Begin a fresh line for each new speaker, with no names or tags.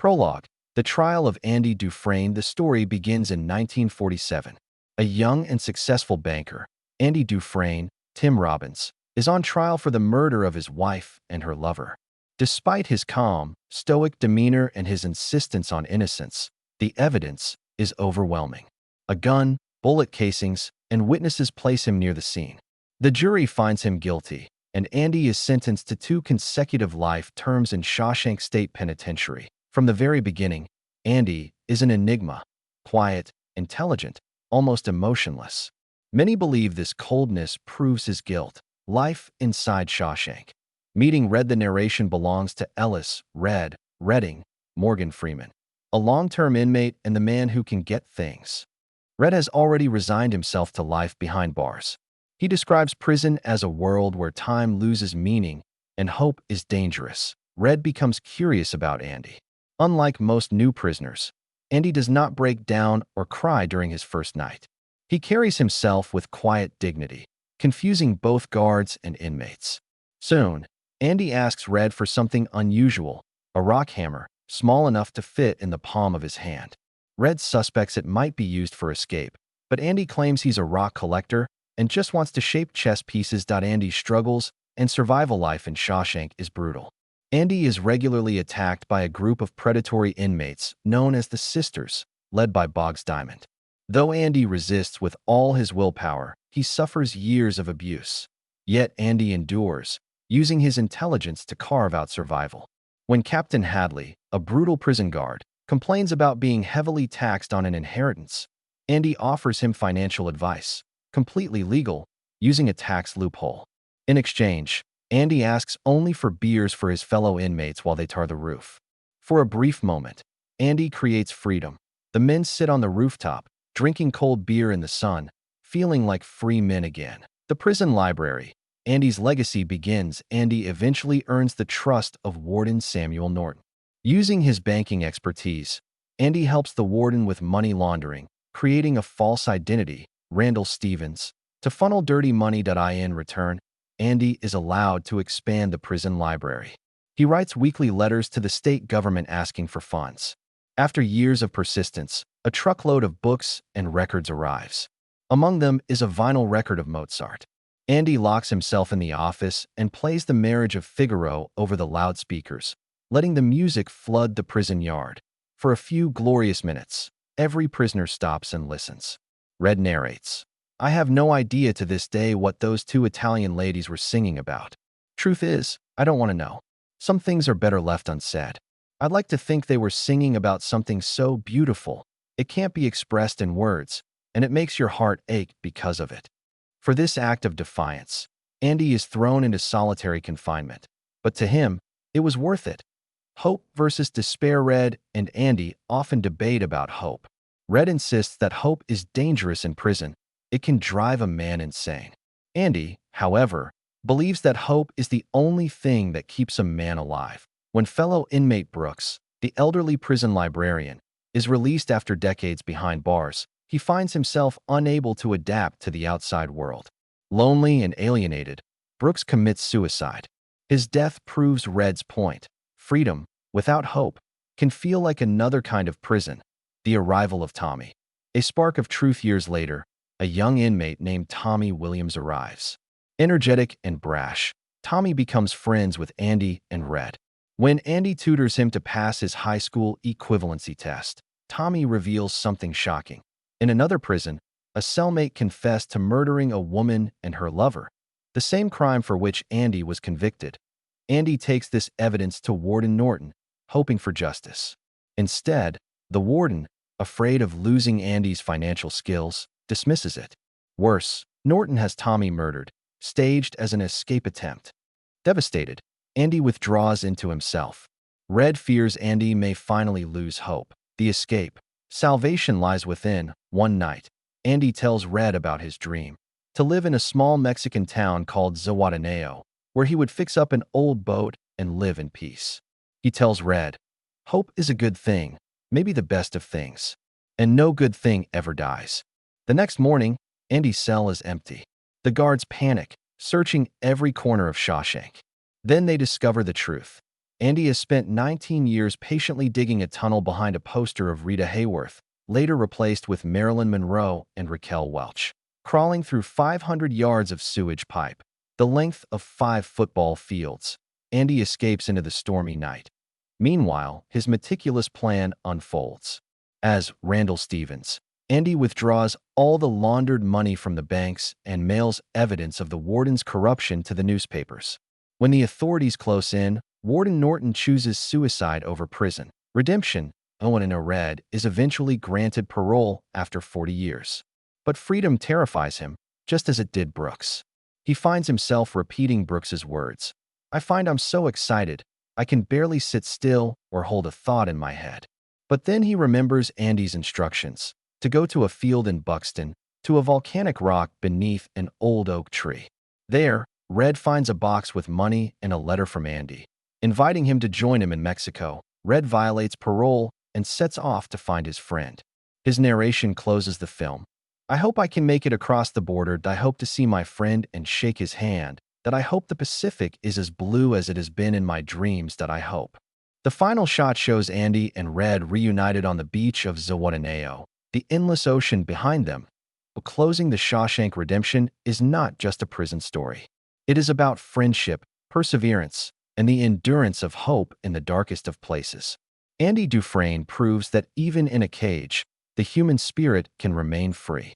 Prologue. The trial of Andy Dufresne. The story begins in 1947. A young and successful banker, Andy Dufresne, Tim Robbins, is on trial for the murder of his wife and her lover. Despite his calm, stoic demeanor and his insistence on innocence, the evidence is overwhelming. A gun, bullet casings, and witnesses place him near the scene. The jury finds him guilty, and Andy is sentenced to 2 consecutive life terms in Shawshank State Penitentiary. From the very beginning, Andy is an enigma, quiet, intelligent, almost emotionless. Many believe this coldness proves his guilt. Life inside Shawshank. Meeting Red. The narration belongs to Ellis, Red, Redding, Morgan Freeman, a long-term inmate and the man who can get things. Red has already resigned himself to life behind bars. He describes prison as a world where time loses meaning and hope is dangerous. Red becomes curious about Andy. Unlike most new prisoners, Andy does not break down or cry during his first night. He carries himself with quiet dignity, confusing both guards and inmates. Soon, Andy asks Red for something unusual, a rock hammer, small enough to fit in the palm of his hand. Red suspects it might be used for escape, but Andy claims he's a rock collector and just wants to shape chess pieces. Andy's struggles and survival life in Shawshank is brutal. Andy is regularly attacked by a group of predatory inmates known as the Sisters, led by Boggs Diamond. Though Andy resists with all his willpower, he suffers years of abuse. Yet Andy endures, using his intelligence to carve out survival. When Captain Hadley, a brutal prison guard, complains about being heavily taxed on an inheritance, Andy offers him financial advice, completely legal, using a tax loophole. In exchange, Andy asks only for beers for his fellow inmates while they tar the roof. For a brief moment, Andy creates freedom. The men sit on the rooftop, drinking cold beer in the sun, feeling like free men again. The prison library. Andy's legacy begins. Andy eventually earns the trust of Warden Samuel Norton. Using his banking expertise, Andy helps the warden with money laundering, creating a false identity, Randall Stevens, to funnel dirty money. In return, Andy is allowed to expand the prison library. He writes weekly letters to the state government asking for funds. After years of persistence, a truckload of books and records arrives. Among them is a vinyl record of Mozart. Andy locks himself in the office and plays The Marriage of Figaro over the loudspeakers, letting the music flood the prison yard. For a few glorious minutes, every prisoner stops and listens. Red narrates, "I have no idea to this day what those 2 Italian ladies were singing about. Truth is, I don't want to know. Some things are better left unsaid. I'd like to think they were singing about something so beautiful, it can't be expressed in words, and it makes your heart ache because of it." For this act of defiance, Andy is thrown into solitary confinement. But to him, it was worth it. Hope versus despair. Red and Andy often debate about hope. Red insists that hope is dangerous in prison. It can drive a man insane. Andy, however, believes that hope is the only thing that keeps a man alive. When fellow inmate Brooks, the elderly prison librarian, is released after decades behind bars, he finds himself unable to adapt to the outside world. Lonely and alienated, Brooks commits suicide. His death proves Red's point. Freedom, without hope, can feel like another kind of prison. The arrival of Tommy. A spark of truth. Years later, a young inmate named Tommy Williams arrives. Energetic and brash, Tommy becomes friends with Andy and Red. When Andy tutors him to pass his high school equivalency test, Tommy reveals something shocking. In another prison, a cellmate confessed to murdering a woman and her lover, the same crime for which Andy was convicted. Andy takes this evidence to Warden Norton, hoping for justice. Instead, the warden, afraid of losing Andy's financial skills, dismisses it. Worse, Norton has Tommy murdered, staged as an escape attempt. Devastated, Andy withdraws into himself. Red fears Andy may finally lose hope. The escape. Salvation lies within. One night, Andy tells Red about his dream: to live in a small Mexican town called Zahuataneo, where he would fix up an old boat and live in peace. He tells Red, "Hope is a good thing, maybe the best of things, and no good thing ever dies." The next morning, Andy's cell is empty. The guards panic, searching every corner of Shawshank. Then they discover the truth. Andy has spent 19 years patiently digging a tunnel behind a poster of Rita Hayworth, later replaced with Marilyn Monroe and Raquel Welch. Crawling through 500 yards of sewage pipe, the length of 5 football fields, Andy escapes into the stormy night. Meanwhile, his meticulous plan unfolds. As Randall Stevens, Andy withdraws all the laundered money from the banks and mails evidence of the warden's corruption to the newspapers. When the authorities close in, Warden Norton chooses suicide over prison. Redemption, Owen in a red, is eventually granted parole after 40 years. But freedom terrifies him, just as it did Brooks. He finds himself repeating Brooks's words. "I find I'm so excited, I can barely sit still or hold a thought in my head." But then he remembers Andy's instructions, to go to a field in Buxton, to a volcanic rock beneath an old oak tree. There, Red finds a box with money and a letter from Andy, inviting him to join him in Mexico. Red violates parole and sets off to find his friend. His narration closes the film. "I hope I can make it across the border. I hope to see my friend and shake his hand. That I hope the Pacific is as blue as it has been in my dreams. That I hope." The final shot shows Andy and Red reunited on the beach of Zihuatanejo, the endless ocean behind them. But closing the Shawshank Redemption is not just a prison story. It is about friendship, perseverance, and the endurance of hope in the darkest of places. Andy Dufresne proves that even in a cage, the human spirit can remain free.